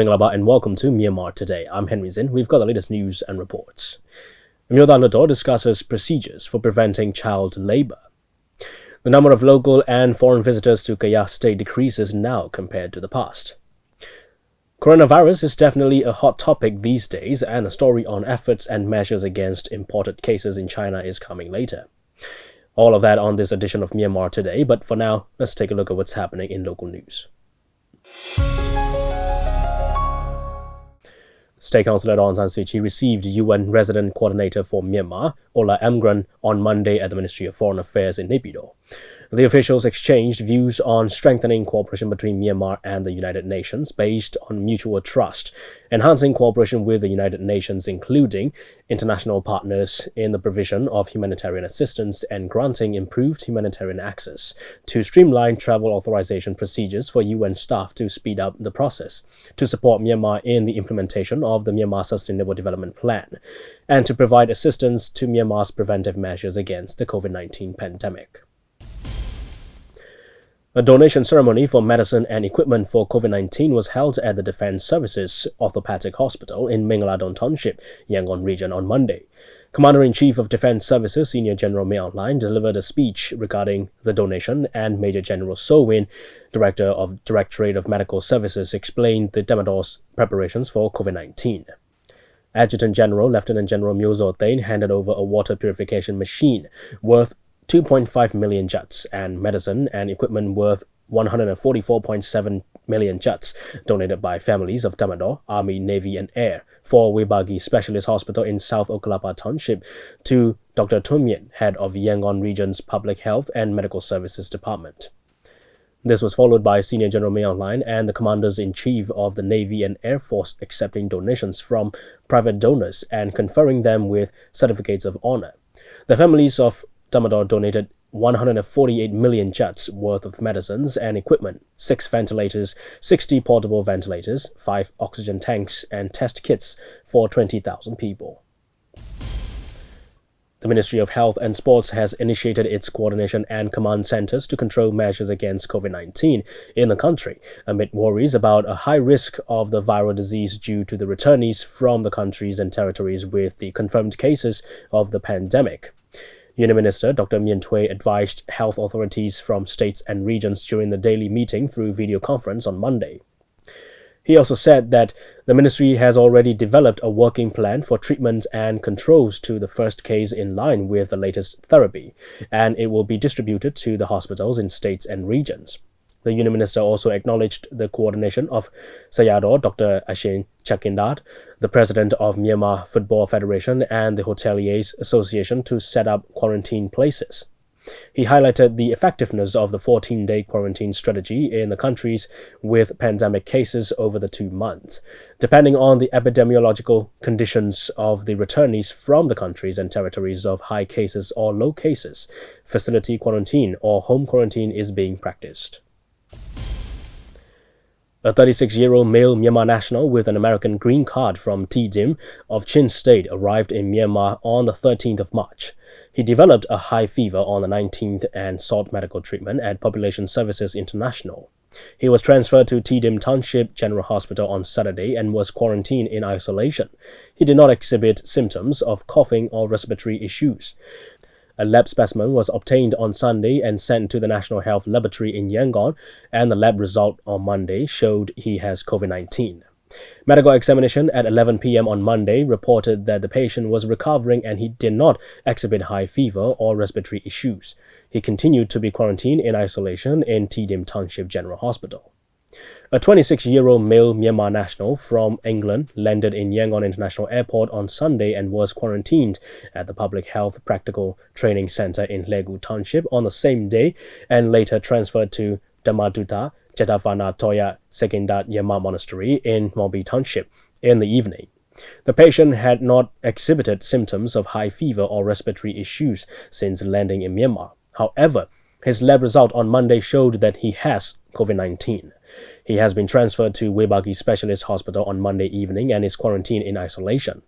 Myanmar and welcome to Myanmar Today. I'm Henry Zin. We've got the latest news and reports. Hluttaw discusses procedures for preventing child labour. The number of local and foreign visitors to Kayah state decreases now compared to the past. Coronavirus is definitely a hot topic these days, and a story on efforts and measures against imported cases in China is coming later. All of that on this edition of Myanmar Today, but for now, let's take a look at what's happening in local news. State Councillor Aung San Suu Kyi received UN Resident Coordinator for Myanmar, Ola Amgren, on Monday at the Ministry of Foreign Affairs in Naypyidaw. The officials exchanged views on strengthening cooperation between Myanmar and the United Nations based on mutual trust, enhancing cooperation with the United Nations, including international partners in the provision of humanitarian assistance and granting improved humanitarian access, to streamline travel authorization procedures for UN staff to speed up the process, to support Myanmar in the implementation of the Myanmar Sustainable Development Plan, and to provide assistance to Myanmar's preventive measures against the COVID-19 pandemic. A donation ceremony for medicine and equipment for COVID-19 was held at the Defence Services Orthopedic Hospital in Myanmar Township, Yangon region on Monday. Commander-in-Chief of Defence Services Senior General May Aung Hlaing delivered a speech regarding the donation, and Major General So Win, Director of Directorate of Medical Services, explained the Damador's preparations for COVID-19. Adjutant General Lieutenant General Myo Tain handed over a water purification machine worth 2.5 million kyats and medicine and equipment worth 144.7 million kyats donated by families of Damador, Army, Navy and Air for Webagi Specialist Hospital in South Okalapa Township to Dr. Tum Yin, head of Yangon Region's Public Health and Medical Services Department. This was followed by Senior General May Aung Hlaing and the Commanders-in-Chief of the Navy and Air Force accepting donations from private donors and conferring them with certificates of honor. The families of Damador donated 148 million kyats worth of medicines and equipment, 6 ventilators, 60 portable ventilators, 5 oxygen tanks, and test kits for 20,000 people. The Ministry of Health and Sports has initiated its coordination and command centers to control measures against COVID-19 in the country, amid worries about a high risk of the viral disease due to the returnees from the countries and territories with the confirmed cases of the pandemic. Union Minister Dr. Myen Tway advised health authorities from states and regions during the daily meeting through video conference on Monday. He also said that the ministry has already developed a working plan for treatment and controls to the first case in line with the latest therapy, and it will be distributed to the hospitals in states and regions. The Union Minister also acknowledged the coordination of Sayador Dr. Ashin Chakindat, the President of Myanmar Football Federation and the Hoteliers Association to set up quarantine places. He highlighted the effectiveness of the 14-day quarantine strategy in the countries with pandemic cases over the 2 months. Depending on the epidemiological conditions of the returnees from the countries and territories of high cases or low cases, facility quarantine or home quarantine is being practiced. A 36-year-old male Myanmar national with an American green card from T-Dim of Chin State arrived in Myanmar on the 13th of March. He developed a high fever on the 19th and sought medical treatment at Population Services International. He was transferred to T-Dim Township General Hospital on Saturday and was quarantined in isolation. He did not exhibit symptoms of coughing or respiratory issues. A lab specimen was obtained on Sunday and sent to the National Health Laboratory in Yangon, and the lab result on Monday showed he has COVID-19. Medical examination at 11 p.m. on Monday reported that the patient was recovering and he did not exhibit high fever or respiratory issues. He continued to be quarantined in isolation in T-Dim Township General Hospital. A 26-year-old male Myanmar national from England landed in Yangon International Airport on Sunday and was quarantined at the Public Health Practical Training Center in Hluttaw Township on the same day and later transferred to Dhammaduta Jetavana Toya Sekindat Yama Monastery in Mawbi Township in the evening. The patient had not exhibited symptoms of high fever or respiratory issues since landing in Myanmar. However, his lab result on Monday showed that he has COVID-19. He has been transferred to Webagi Specialist Hospital on Monday evening and is quarantined in isolation.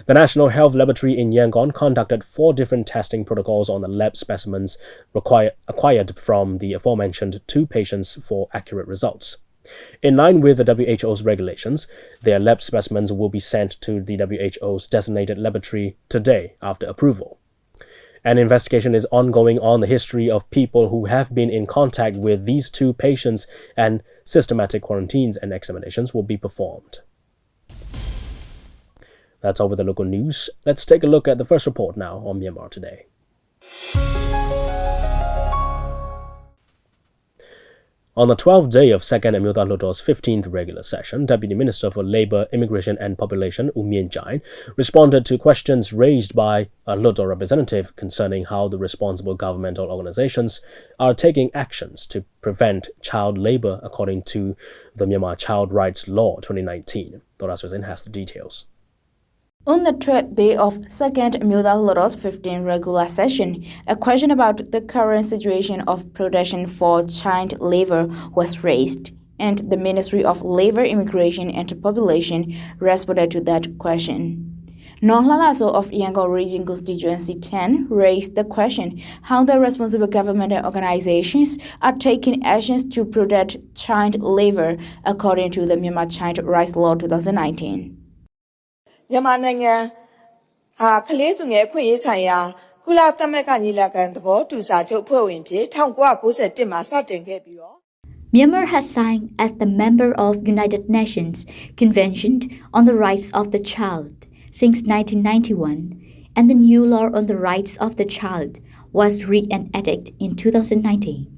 The National Health Laboratory in Yangon conducted 4 different testing protocols on the lab specimens acquired from the aforementioned 2 patients for accurate results. In line with the WHO's regulations, their lab specimens will be sent to the WHO's designated laboratory today after approval. An investigation is ongoing on the history of people who have been in contact with these two patients, and systematic quarantines and examinations will be performed. That's all with the local news. Let's take a look at the first report now on Myanmar Today. On the 12th day of Second Myanmar Hluttaw's 15th regular session, Deputy Minister for Labour, Immigration and Population, Myanmar responded to questions raised by a Hluttaw representative concerning how the responsible governmental organizations are taking actions to prevent child labour according to the Myanmar Child Rights Law 2019. DJ Zin has the details. On the 12th day of Second Myanmar Hluttaw's 15th regular session, a question about the current situation of protection for child labor was raised, and the Ministry of Labour, Immigration and Population responded to that question. Non-Lalaso of Yangon Region Constituency 10 raised the question how the responsible governmental organizations are taking actions to protect child labor according to the Myanmar Child Rights Law 2019. Yamanaga Kaletunga Quayah, Kula Tamaka Nilakan, the boat to Sajo Pointi, Town Guaco said Satin Gabio. Myanmar has signed as the member of United Nations Convention on the Rights of the Child since 1991, and the new law on the rights of the child was reenacted in 2019.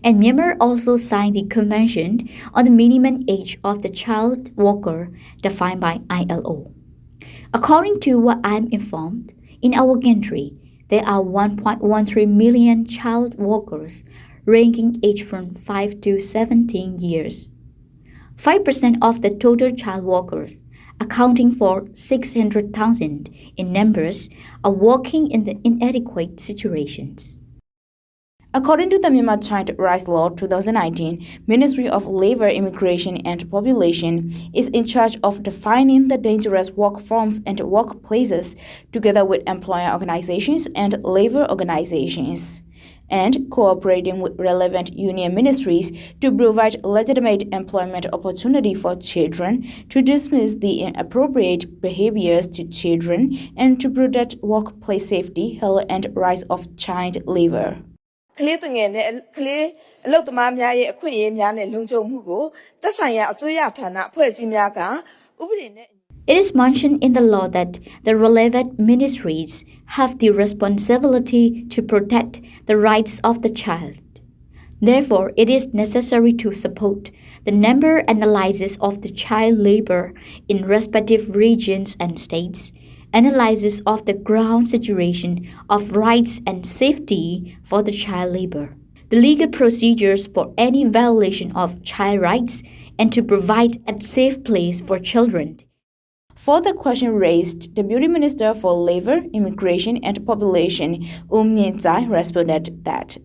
And Myanmar also signed the Convention on the minimum age of the child worker defined by ILO. According to what I am informed, in our country, there are 1.13 million child workers ranging age from 5 to 17 years. 5% of the total child workers, accounting for 600,000 in numbers, are working in the inadequate situations. According to the Myanmar Child Rights Law 2019, Ministry of Labour, Immigration and Population is in charge of defining the dangerous work forms and workplaces together with employer organizations and labor organizations, and cooperating with relevant union ministries to provide legitimate employment opportunity for children, to dismiss the inappropriate behaviors to children, and to protect workplace safety, health and rights of child labor. It is mentioned in the law that the relevant ministries have the responsibility to protect the rights of the child. Therefore, it is necessary to support the number analysis of the child labor in respective regions and states, analysis of the ground situation of rights and safety for the child labor, the legal procedures for any violation of child rights, and to provide a safe place for children. For the question raised, Deputy Minister for Labour, Immigration and Population, Myanmar responded that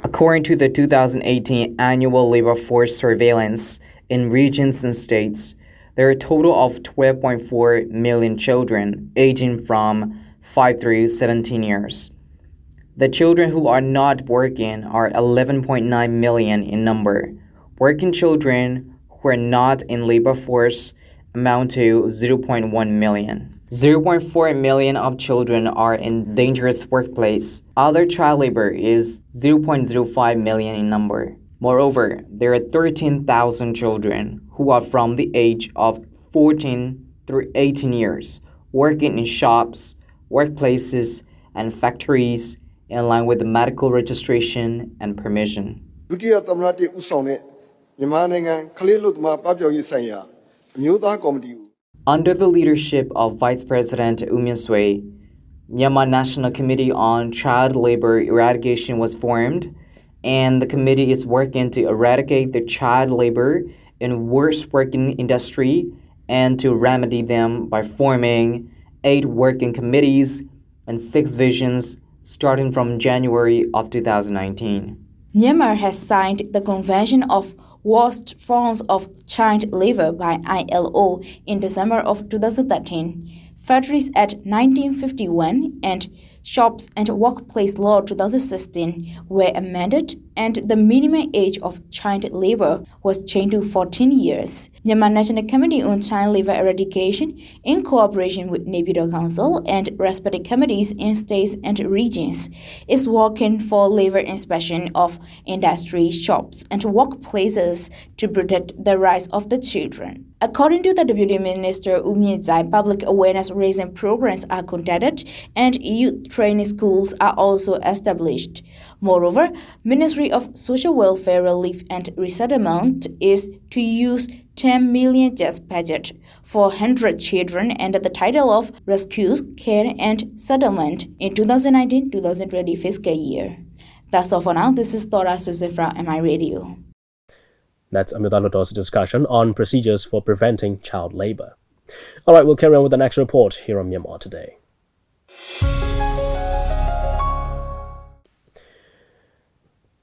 according to the 2018 annual labor force surveillance in regions and states, there are a total of 12.4 million children aging from 5 through 17 years. The children who are not working are 11.9 million in number. Working children who are not in labor force amount to 0.1 million. 0.4 million of children are in dangerous workplace. Other child labor is 0.05 million in number. Moreover, there are 13,000 children who are from the age of 14 through 18 years working in shops, workplaces, and factories in line with the medical registration and permission. Under the leadership of Vice President Myanmar, Myanmar National Committee on Child Labor Eradication was formed, and the committee is working to eradicate the child labor in worst working industry and to remedy them by forming 8 working committees and 6 visions starting from January of 2019. Myanmar has signed the Convention of Worst Forms of Child Labor by ILO in December of 2013. Factories at 1951 and Shops and Workplace Law 2016 were amended and the minimum age of child labor was changed to 14 years. Myanmar National Committee on Child Labor Eradication, in cooperation with Naypyidaw Council and respective committees in states and regions, is working for labor inspection of industry, shops, and workplaces to protect the rights of the children. According to the Deputy Minister U Myin Zai, public awareness raising programs are conducted and youth training schools are also established. Moreover, Ministry of Social Welfare Relief and Resettlement is to use 10 million just budget for 100 children under the title of Rescues, Care and Settlement in 2019-2020 fiscal year. That's all for now. This is Thora Susie from MI Radio. That's Hluttaw's discussion on procedures for preventing child labor. All right, we'll carry on with the next report here on Myanmar Today.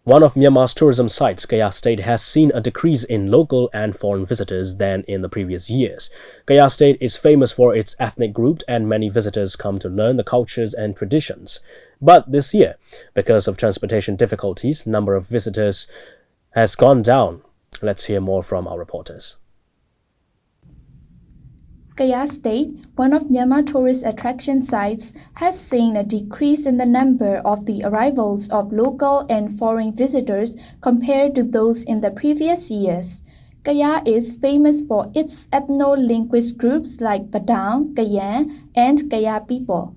One of Myanmar's tourism sites, Kayah State, has seen a decrease in local and foreign visitors than in the previous years. Kayah State is famous for its ethnic group and many visitors come to learn the cultures and traditions. But this year, because of transportation difficulties, number of visitors has gone down. Let's hear more from our reporters. Kayah State, one of Myanmar tourist attraction sites, has seen a decrease in the number of the arrivals of local and foreign visitors compared to those in the previous years. Kayah is famous for its ethno-linguist groups like Padang, Kayah, and Kayah people.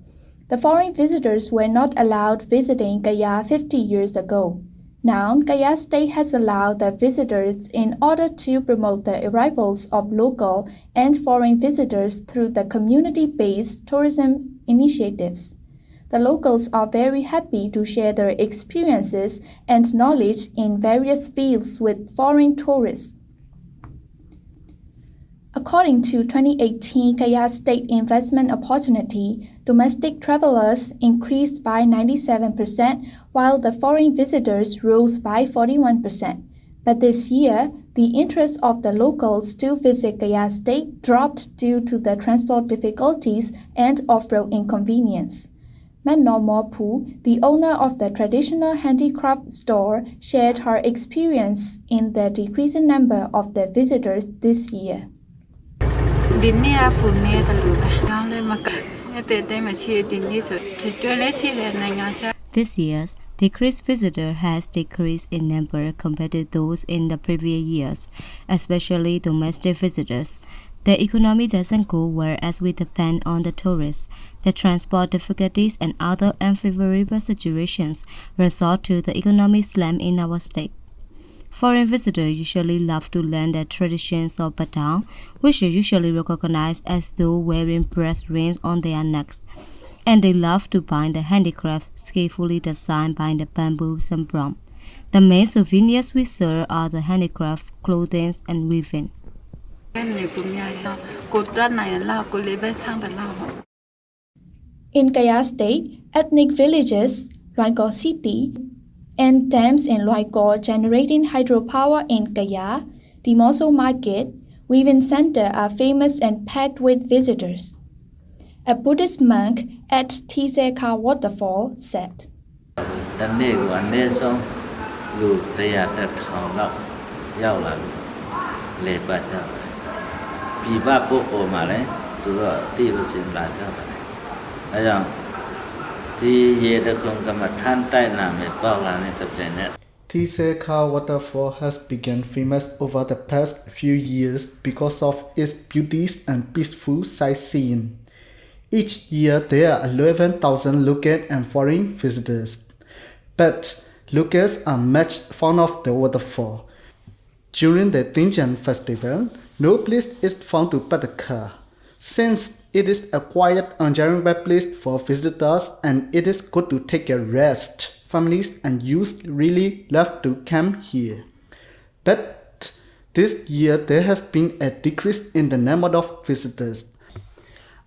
The foreign visitors were not allowed visiting Kayah 50 years ago. Now, Kayah State has allowed the visitors in order to promote the arrivals of local and foreign visitors through the community-based tourism initiatives. The locals are very happy to share their experiences and knowledge in various fields with foreign tourists. According to 2018 Kayah State Investment Opportunity, domestic travelers increased by 97%, while the foreign visitors rose by 41%. But this year, the interest of the locals to visit Kayah State dropped due to the transport difficulties and off-road inconvenience. Manor Pu, the owner of the traditional handicraft store, shared her experience in the decreasing number of the visitors this year. This year's decreased visitor has decreased in number compared to those in the previous years, especially domestic visitors. The economy doesn't go well as we depend on the tourists. The transport difficulties and other unfavorable situations result to the economic slump in our state. Foreign visitors usually love to learn the traditions of Padang, which are usually recognized as those wearing brass rings on their necks. And they love to buy the handicraft skillfully designed by the bamboo sambram. The main souvenirs we serve are the handicraft, clothing, and weaving. In Kayah State, ethnic villages, Loikaw City, and dams in Loikaw generating hydropower in Kayah, the Moso Market, Weaving Center are famous and packed with visitors. A Buddhist monk at Tiseka Waterfall said, Tiseka Waterfall has become famous over the past few years because of its beauties and peaceful sightseeing. Each year there are 11,000 local and foreign visitors, but locals are much fond of the waterfall. During the Tingjan festival, no place is found to put a car, since it is a quiet, enjoyable place for visitors and it is good to take a rest. Families and youth really love to come here. But this year there has been a decrease in the number of visitors.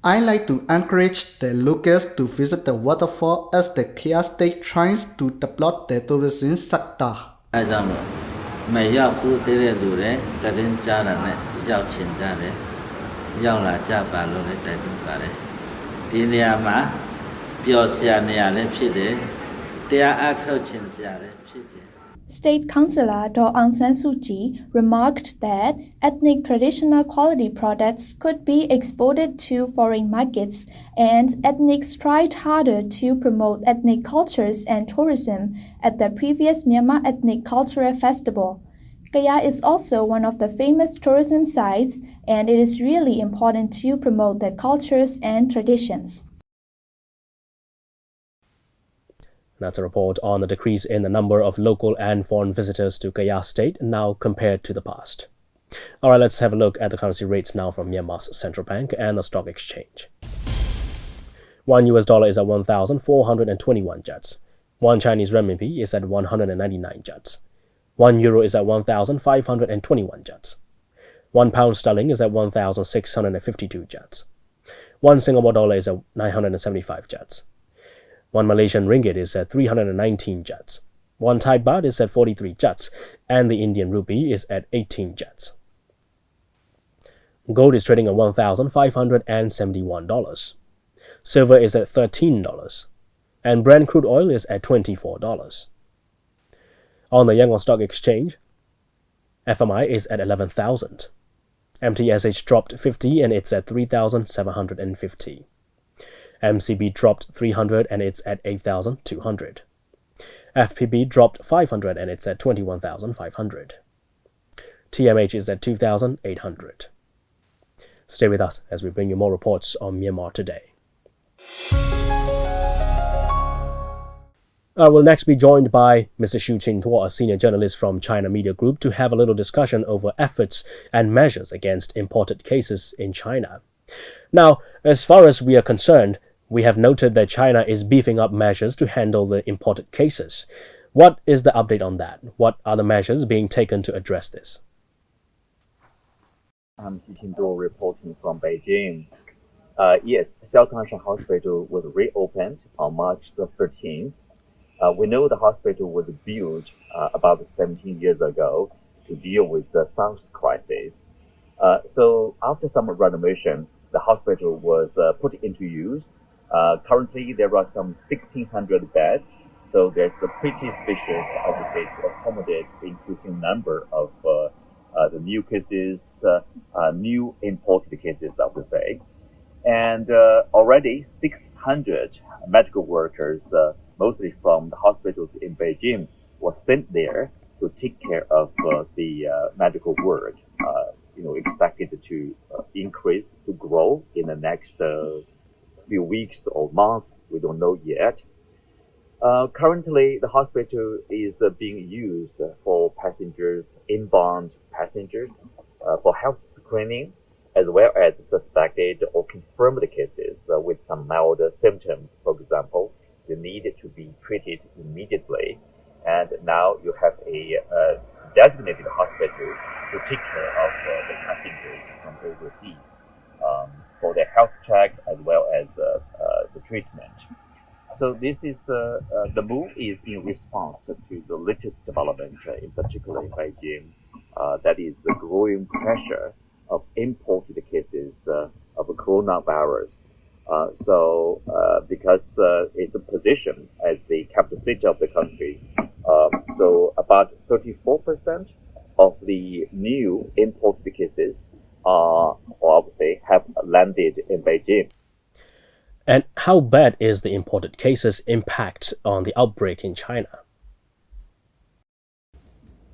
I like to encourage the locals to visit the waterfall as the Kayah State tries to develop the tourism sector. ပြောစရာနေရာလည်းဖြစ်တယ်တရားအထုတ်ခြင်းစရာလည်းဖြစ်တယ် State Councillor Daw Aung San Suu Kyi remarked that ethnic traditional quality products could be exported to foreign markets, and ethnics tried harder to promote ethnic cultures and tourism at the previous Myanmar Ethnic Cultural Festival. Kayah is also one of the famous tourism sites, and it is really important to promote the cultures and traditions. That's a report on the decrease in the number of local and foreign visitors to Kayah State now compared to the past. All right, let's have a look at the currency rates now from Myanmar's central bank and the stock exchange. $1 is at 1,421 kyats. 1 Chinese renminbi is at 199 kyats. 1 euro is at 1,521 kyats. 1 pound sterling is at 1,652 kyats. 1 Singapore dollar is at 975 kyats. 1 Malaysian ringgit is at 319 kyats. 1 Thai baht is at 43 kyats, and the Indian rupee is at 18 kyats. Gold is trading at $1,571. Silver is at $13, and Brent crude oil is at $24. On the Yangon Stock Exchange, FMI is at 11,000. MTSH dropped 50 and it's at 3,750. MCB dropped 300 and it's at 8,200. FPB dropped 500 and it's at 21,500. TMH is at 2,800. Stay with us as we bring you more reports on Myanmar Today. I will next be joined by Mr. Xu Qingtuo, a senior journalist from China Media Group, to have a little discussion over efforts and measures against imported cases in China. Now, as far as we are concerned, we have noted that China is beefing up measures to handle the imported cases. What is the update on that? What are the measures being taken to address this? I'm Xu Qingtuo reporting from Beijing. Yes, Xiaotangshan Hospital was reopened on March the 13th. We know the hospital was built about 17 years ago to deal with the SARS crisis. So after some renovation, the hospital was put into use. Currently, there are some 1,600 beds, so there's a pretty spacious, obviously, to accommodate the increasing number of the new cases, new imported cases, I would say. And already 600 medical workers, mostly from the hospitals in Beijing, were sent there to take care of the medical work, expected to increase, to grow in the next few weeks or months. We don't know yet. Currently, the hospital is being used for passengers, inbound passengers, for health screening, as well as suspected or confirmed cases with some mild symptoms. For example, they need to be treated immediately. And now you have a designated hospital to take care of the passengers from overseas for their health check as well as the treatment. So this is the move is in response to the latest development, in particular in Beijing, that is the growing pressure of imported cases of coronavirus. Because it's a position as the capital city of the country, so about 34% of the new imported cases or I would say have landed in Beijing. And how bad is the imported cases impact on the outbreak in China?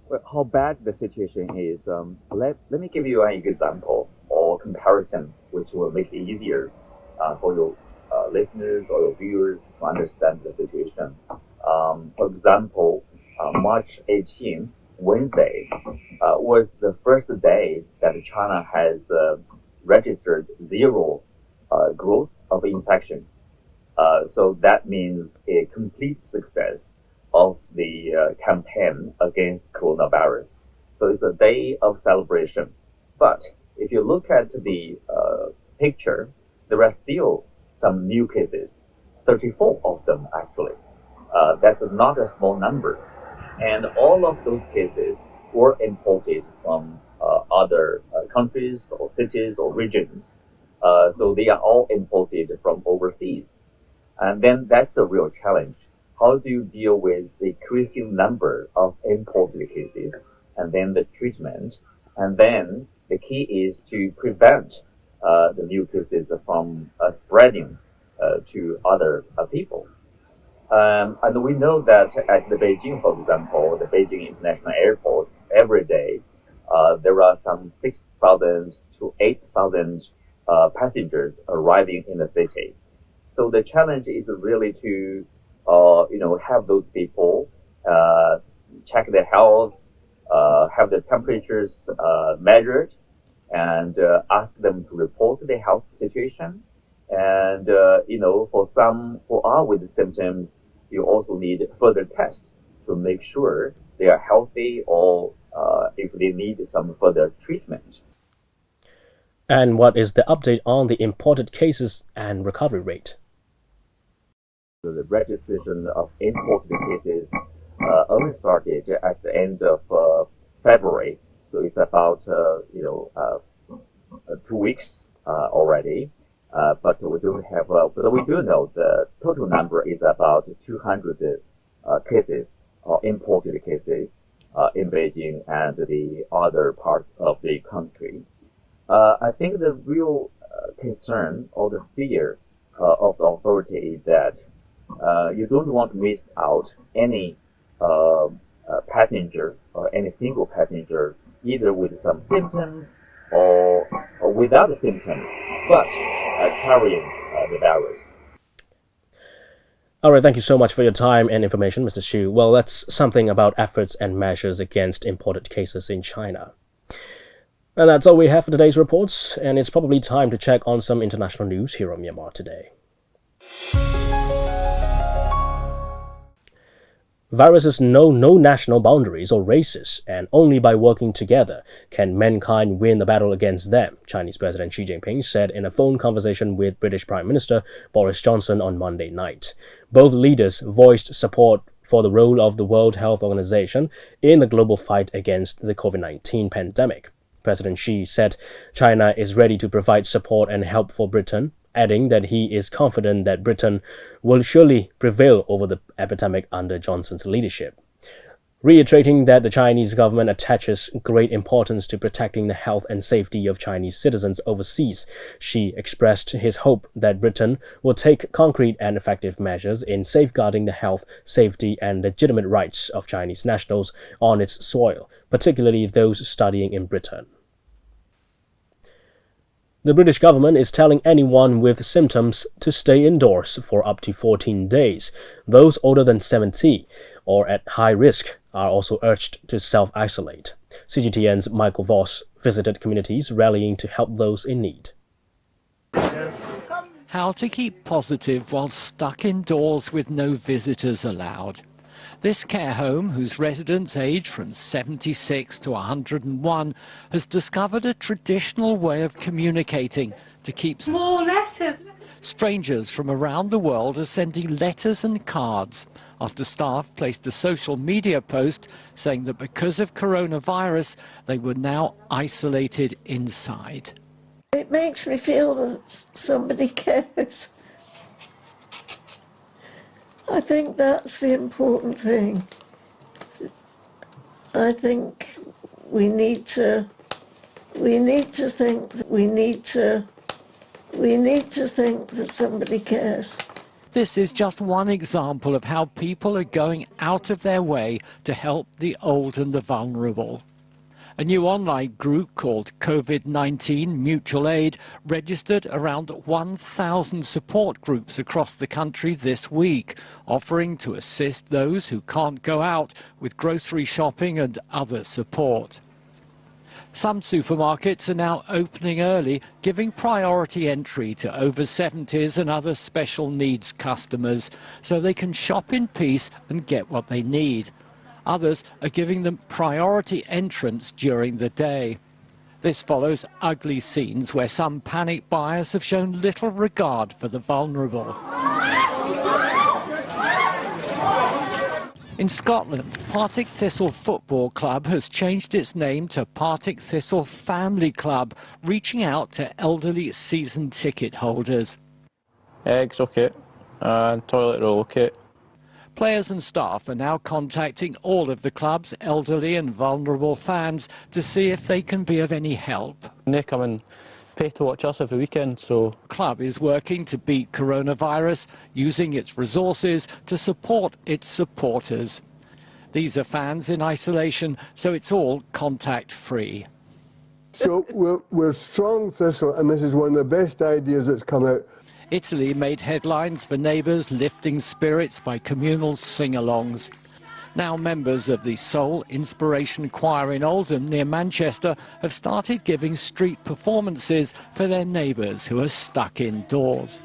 Well, how bad the situation is, let me give you an example or comparison which will make it easier for your listeners or your viewers to understand the situation. For example, March 18th, Wednesday, was the first day that China has registered zero growth of infection. So that means a complete success of the campaign against coronavirus. So it's a day of celebration. But if you look at the picture, there are still some new cases, 34 of them actually. That's not a small number. And all of those cases were imported from other countries or cities or regions. So they are all imported from overseas. And then that's the real challenge. How do you deal with the increasing number of imported cases and then the treatment? And then the key is to prevent the new cases from spreading to other people. And we know that at the Beijing, for example, the Beijing International Airport, every day there are some 6,000 to 8,000 passengers arriving in the city. So the challenge is really to have those people check their health, have their temperatures measured, and ask them to report their health situation. And for some who are with symptoms, you also need further tests to make sure they are healthy or if they need some further treatment. And what is the update on the imported cases and recovery rate? So the registration of imported cases only started at the end of February, so it's about 2 weeks already. But we do have, but we do know the total number is about 200 cases or imported cases in Beijing and the other parts of the country. I think the real concern or the fear of the authority is that you don't want to miss out any passenger or any single passenger, either with some symptoms or without the symptoms, but carrying the virus. All right, thank you so much for your time and information, Mr. Xu. Well, that's something about efforts and measures against imported cases in China. And that's all we have for today's reports, and it's probably time to check on some international news here on Myanmar Today. Viruses know no national boundaries or races, and only by working together can mankind win the battle against them, Chinese President Xi Jinping said in a phone conversation with British Prime Minister Boris Johnson on Monday night. Both leaders voiced support for the role of the World Health Organization in the global fight against the COVID-19 pandemic. President Xi said China is ready to provide support and help for Britain, adding that he is confident that Britain will surely prevail over the epidemic under Johnson's leadership. Reiterating that the Chinese government attaches great importance to protecting the health and safety of Chinese citizens overseas, Xi expressed his hope that Britain will take concrete and effective measures in safeguarding the health, safety, and legitimate rights of Chinese nationals on its soil, particularly those studying in Britain. The British government is telling anyone with symptoms to stay indoors for up to 14 days. Those older than 70 or at high risk are also urged to self-isolate. CGTN's Michael Voss visited communities rallying to help those in need. How to keep positive while stuck indoors with no visitors allowed. This care home, whose residents age from 76 to 101, has discovered a traditional way of communicating to keep more letters. Strangers from around the world are sending letters and cards after staff placed a social media post saying that because of coronavirus, they were now isolated inside. It makes me feel that somebody cares. I think that's the important thing. I think we need to think that somebody cares. This is just one example of how people are going out of their way to help the old and the vulnerable. A new online group called COVID-19 Mutual Aid registered around 1,000 support groups across the country this week, offering to assist those who can't go out with grocery shopping and other support. Some supermarkets are now opening early, giving priority entry to over 70s and other special needs customers so they can shop in peace and get what they need. Others are giving them priority entrance during the day. This follows ugly scenes where some panicked buyers have shown little regard for the vulnerable. In Scotland, Partick Thistle Football Club has changed its name to Partick Thistle Family Club, reaching out to elderly season ticket holders. Eggs, okay. and toilet roll kit. Players and staff are now contacting all of the club's elderly and vulnerable fans to see if they can be of any help. They come and pay to watch us every weekend, so... The club is working to beat coronavirus, using its resources to support its supporters. These are fans in isolation, so it's all contact-free. So we're strong thistle, and this is one of the best ideas that's come out. Italy made headlines for neighbours lifting spirits by communal sing-alongs. Now members of the Soul Inspiration Choir in Oldham near Manchester have started giving street performances for their neighbours who are stuck indoors.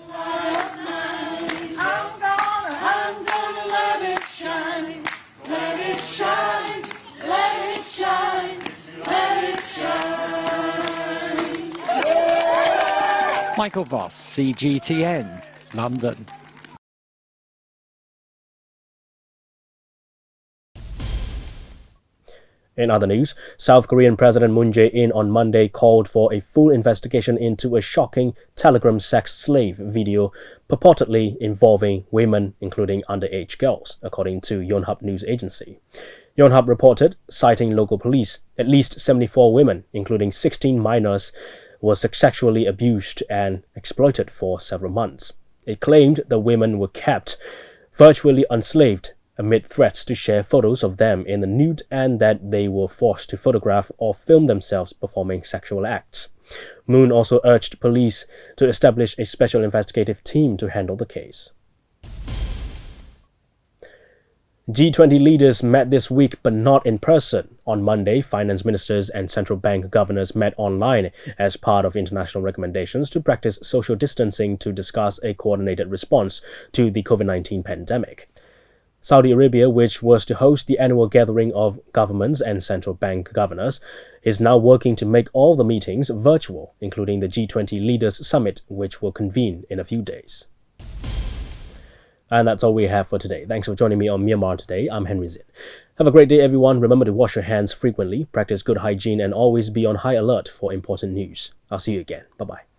Michael Voss, CGTN, London. In other news, South Korean President Moon Jae-in on Monday called for a full investigation into a shocking Telegram sex slave video purportedly involving women, including underage girls, according to Yonhap news agency. Yonhap reported, citing local police, at least 74 women, including 16 minors, were sexually abused and exploited for several months. It claimed the women were kept virtually enslaved amid threats to share photos of them in the nude and that they were forced to photograph or film themselves performing sexual acts. Moon also urged police to establish a special investigative team to handle the case. G20 leaders met this week but not in person. On Monday, finance ministers and central bank governors met online as part of international recommendations to practice social distancing to discuss a coordinated response to the COVID-19 pandemic. Saudi Arabia, which was to host the annual gathering of governments and central bank governors, is now working to make all the meetings virtual, including the G20 Leaders Summit, which will convene in a few days. And that's all we have for today. Thanks for joining me on Myanmar Today. I'm Henry Zin. Have a great day, everyone. Remember to wash your hands frequently, practice good hygiene, and always be on high alert for important news. I'll see you again. Bye-bye.